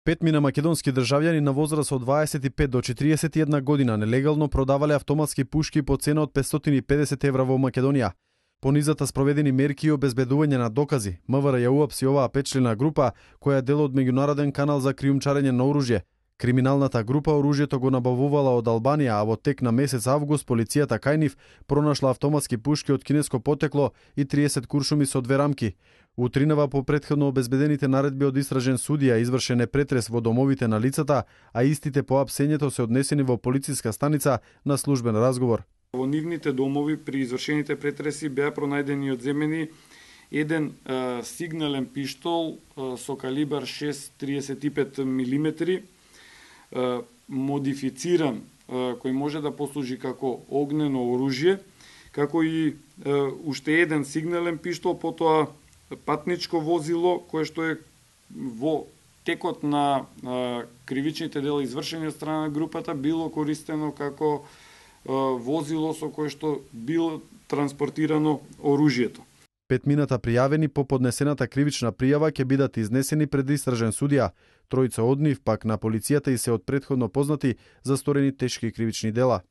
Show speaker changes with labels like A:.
A: Петмина македонски државјани на возраст од 25 до 41 година нелегално продавале автоматски пушки по цена од 550 евра во Македонија. По низата спроведени мерки и обезбедување на докази, МВР ја уапси оваа петчлена група, која е дел од меѓународен канал за криумчарење на оружје. Криминалната група оружјето го набавувала од Албанија, а во тек на месец август полицијата кај нив пронашла автоматски пушки од кинеско потекло и 30 куршуми со 2 рамки. Утринава по претходно обезбедените наредби од истражен судија извршен е претрес во домовите на лицата, а истите по апсењето се однесени во полициска станица на службен разговор.
B: Во нивните домови при извршените претреси беа пронајдени и одземени еден сигнален пиштол со калибар 6,35 мм, модифициран, кој може да послужи како огнено оружје, како и уште еден сигнален пиштол, потоа патничко возило, кое што е во текот на кривичните дела извршени од страна на групата, било користено како возило со кое што било транспортирано оружјето.
A: Петмината пријавени по поднесената кривична пријава ќе бидат изнесени пред истражен судија. Тројца од нив пак на полицијата и се од претходно познати за сторени тешки кривични дела.